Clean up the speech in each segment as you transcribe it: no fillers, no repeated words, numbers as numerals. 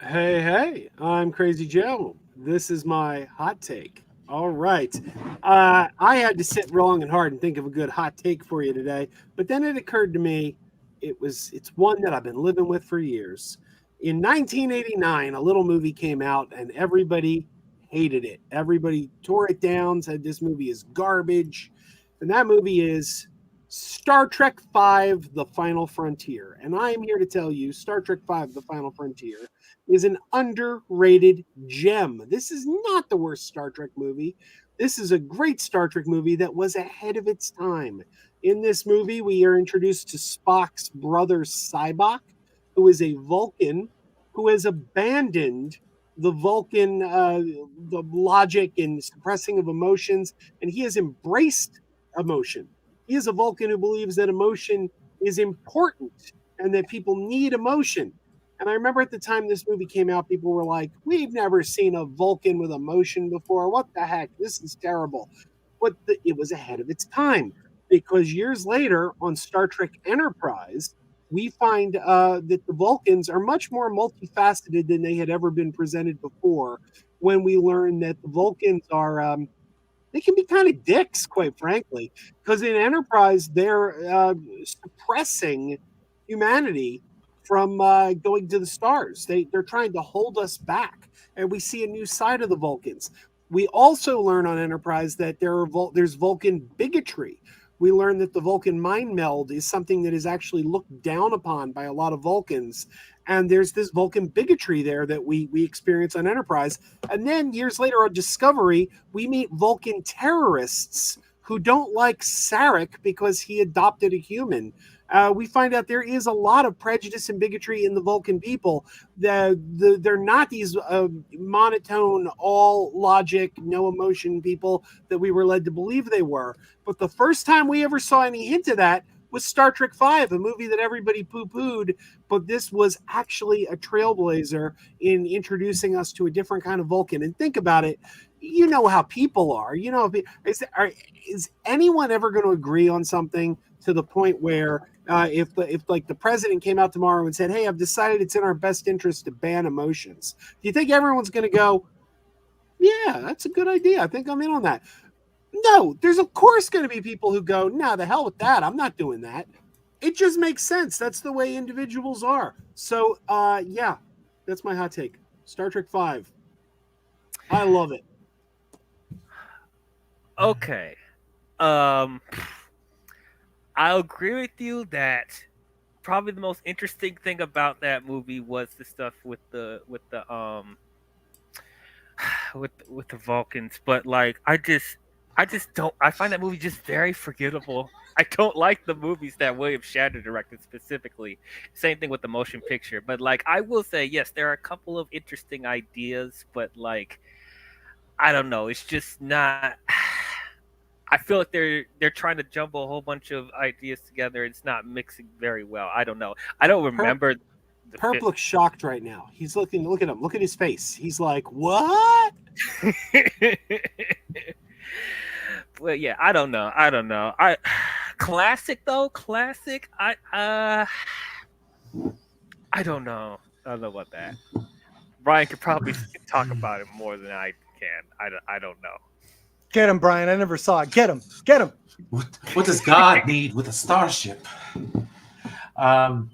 Hey, I'm Crazy Joe. This is my hot take. All right. I had to sit long and hard and think of a good hot take for you today, but then it occurred to me it's one that I've been living with for years. In 1989, a little movie came out and everybody hated it. Everybody tore it down, said this movie is garbage. And that movie is Star Trek V: The Final Frontier. And I am here to tell you Star Trek V: The Final Frontier is an underrated gem. This is not the worst Star Trek movie. This is a great Star Trek movie that was ahead of its time. In this movie, we are introduced to Spock's brother Sybok, who is a Vulcan who has abandoned the Vulcan, the logic and suppressing of emotions, and he has embraced emotion. He is a Vulcan who believes that emotion is important and that people need emotion. And I remember at the time this movie came out, people were like, "We've never seen a Vulcan with emotion before. What the heck? This is terrible." But it was ahead of its time because years later on Star Trek Enterprise, we find that the Vulcans are much more multifaceted than they had ever been presented before. When we learn that the Vulcans are, they can be kind of dicks, quite frankly, because in Enterprise they're suppressing humanity from going to the stars. They're trying to hold us back, and we see a new side of the Vulcans. We also learn on Enterprise that there's Vulcan bigotry. We learn that the Vulcan mind meld is something that is actually looked down upon by a lot of Vulcans, and there's this Vulcan bigotry there that we experience on Enterprise. And then years later on Discovery, we meet Vulcan terrorists who don't like Sarek because he adopted a human. We find out there is a lot of prejudice and bigotry in the Vulcan people. They're not these monotone, all logic, no emotion people that we were led to believe they were. But the first time we ever saw any hint of that was Star Trek V, a movie that everybody poo-pooed, but this was actually a trailblazer in introducing us to a different kind of Vulcan. And think about it, you know how people are. You know, is anyone ever going to agree on something to the point where if like the president came out tomorrow and said, "Hey, I've decided it's in our best interest to ban emotions," do you think everyone's going to go, "Yeah, that's a good idea. I think I'm in on that"? No, there's of course going to be people who go, "No, the hell with that. I'm not doing that." It just makes sense. That's the way individuals are. So, yeah, that's my hot take. Star Trek V. I love it. Okay. Um, I'll agree with you that probably the most interesting thing about that movie was the stuff with the with the Vulcans, but like I just don't I find that movie just very forgettable. I don't like the movies that William Shatner directed specifically. Same thing with the motion picture, but like I will say yes, there are a couple of interesting ideas, but like I don't know, it's just not I feel like they're trying to jumble a whole bunch of ideas together. It's not mixing very well. I don't know. I don't Perp, remember the Perp fit. looks shocked right now. He's looking. Look at him. Look at his face. He's like, "What?" Well, yeah, I don't know. I don't know. I classic though. Classic. I don't know. I don't know about that. Brian could probably talk about it more than I can. I don't know. Get him, Brian. I never saw it. Get him. Get him. What does God need with a starship? Um,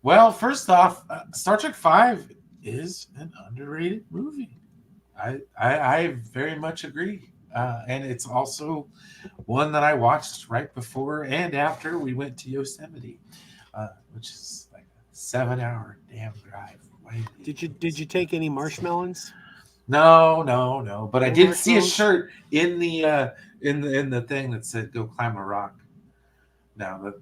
well, first off, Star Trek Five is an underrated movie. I very much agree. And it's also one that I watched right before and after we went to Yosemite, which is like a 7 hour damn drive. Did you take any marshmallows? No, no, no. But I No did see a marshmallows. shirt in the thing that said "Go climb a rock." Now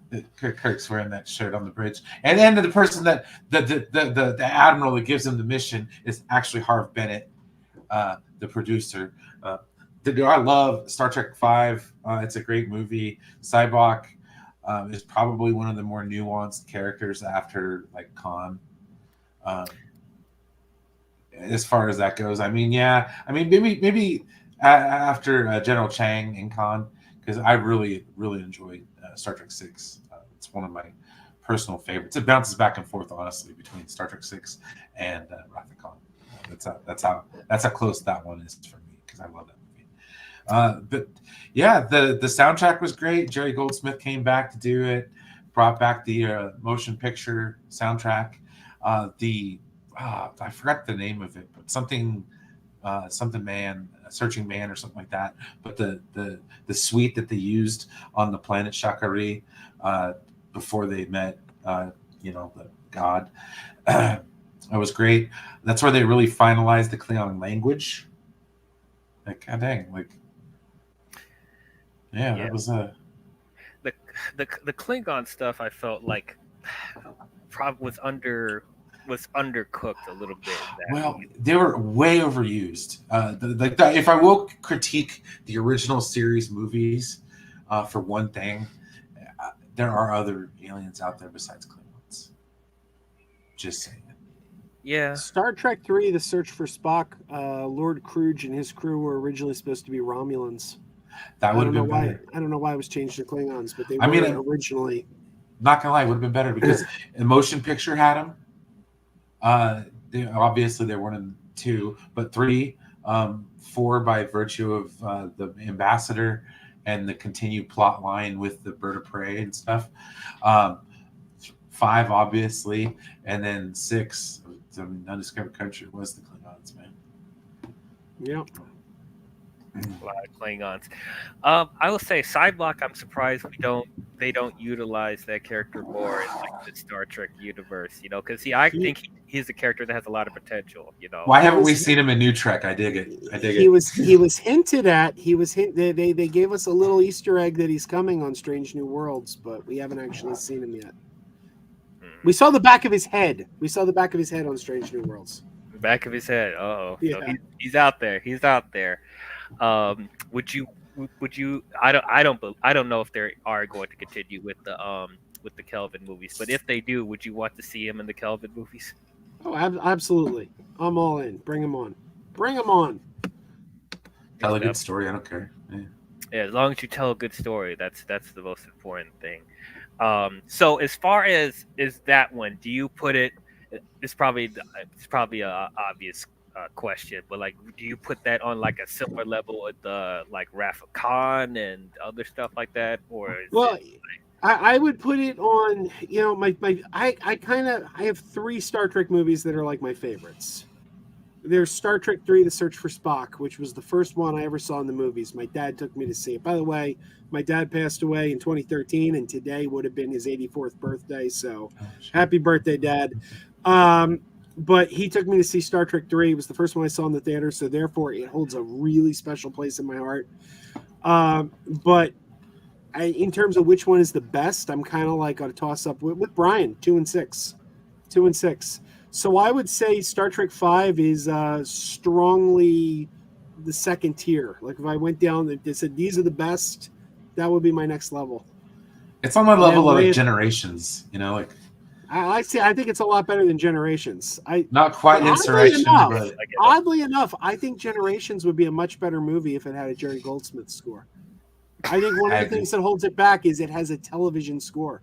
that Kirk's wearing that shirt on the bridge, and then the person that the admiral that gives him the mission is actually Harv Bennett, the producer. I love Star Trek Five. It's a great movie. Cybok is probably one of the more nuanced characters after like Khan. Um, as far as that goes, I mean, yeah, I mean, maybe after General Chang and Khan, because I really enjoyed Star Trek Six. It's one of my personal favorites. It bounces back and forth, honestly, between Star Trek 6 and Wrath of Khan. That's how close that one is for me, because I love that movie. But yeah, the soundtrack was great. Jerry Goldsmith came back to do it, brought back the motion picture soundtrack. I forgot the name of it, but something man, Searching Man, or something like that. But the suite that they used on the planet Shakari before they met, the god, that was great. That's where they really finalized the Klingon language. Like, god dang, like, yeah. That was a the Klingon stuff. I felt like probably was undercooked a little bit. Well, they were way overused. If I will critique the original series movies, for one thing, there are other aliens out there besides Klingons. Just saying. Yeah. Star Trek 3: The Search for Spock, Lord Kruge and his crew were originally supposed to be Romulans. That would have been better. I don't know why it was changed to Klingons, but they were originally. Not gonna lie, it would have been better because a motion picture had them. Obviously they're 1 and 2, but 3, 4 by virtue of the ambassador and the continued plot line with the bird of prey and stuff. 5 obviously, and then 6, Undiscovered Country, was the Klingons, man. Yep. A lot of Klingons. I will say Cyblock, I'm surprised they don't utilize that character more in like the Star Trek universe, because I think he's a character that has a lot of potential, Why haven't we seen him in New Trek? I dig it. He was hinted at. They gave us a little Easter egg that he's coming on Strange New Worlds, but we haven't actually seen him yet. We saw the back of his head. We saw the back of his head on Strange New Worlds. Back of his head. Oh, yeah. So he's out there. He's out there. Would you? I don't know if they are going to continue with the Kelvin movies, but if they do, would you want to see him in the Kelvin movies? Oh, absolutely. I'm all in. Bring him on. Bring him on. Tell a good story. I don't care. Yeah, as long as you tell a good story, that's the most important thing. So as far as is that one, do you put it? It's probably a obvious question, but like, do you put that on like a similar level with the like Wrath of Khan and other stuff like that, or I would put it on. I have 3 Star Trek movies that are like my favorites. There's Star Trek 3: The Search for Spock, which was the first one I ever saw in the movies. My dad took me to see it. By the way, my dad passed away in 2013, and today would have been his 84th birthday. So, happy birthday, Dad! But he took me to see Star Trek 3. It was the first one I saw in the theater, so therefore it holds a really special place in my heart. But in terms of which one is the best, I'm kind of like on a toss-up with Brian, 2 and 6. 2 and 6. So I would say Star Trek 5 is strongly the second tier. Like if I went down and said these are the best, that would be my next level. It's on my level of Generations, like. I think it's a lot better than Generations. Not quite Insurrection, but oddly enough, I think Generations would be a much better movie if it had a Jerry Goldsmith score. I think one of the things that holds it back is it has a television score.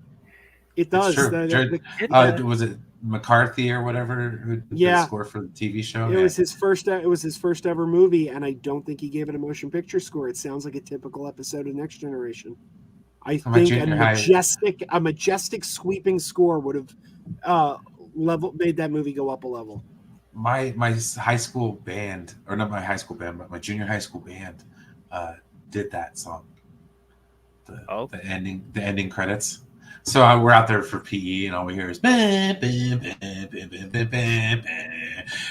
It does. Was it McCarthy or whatever who did the score for the TV show? It was his first. It was his first ever movie, and I don't think he gave it a motion picture score. It sounds like a typical episode of Next Generation. I think a majestic sweeping score would have made that movie go up a level. My high school band, or not my high school band, but my junior high school band, did that song. The ending credits. So we're out there for PE, and all we hear is bah, bah, bah, bah, bah, bah, bah, bah.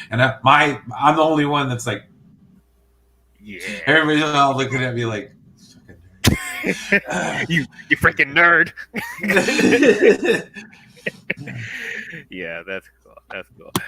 And I'm the only one that's like, yeah. Everybody's all looking at me like, you freaking nerd. Yeah, that's cool.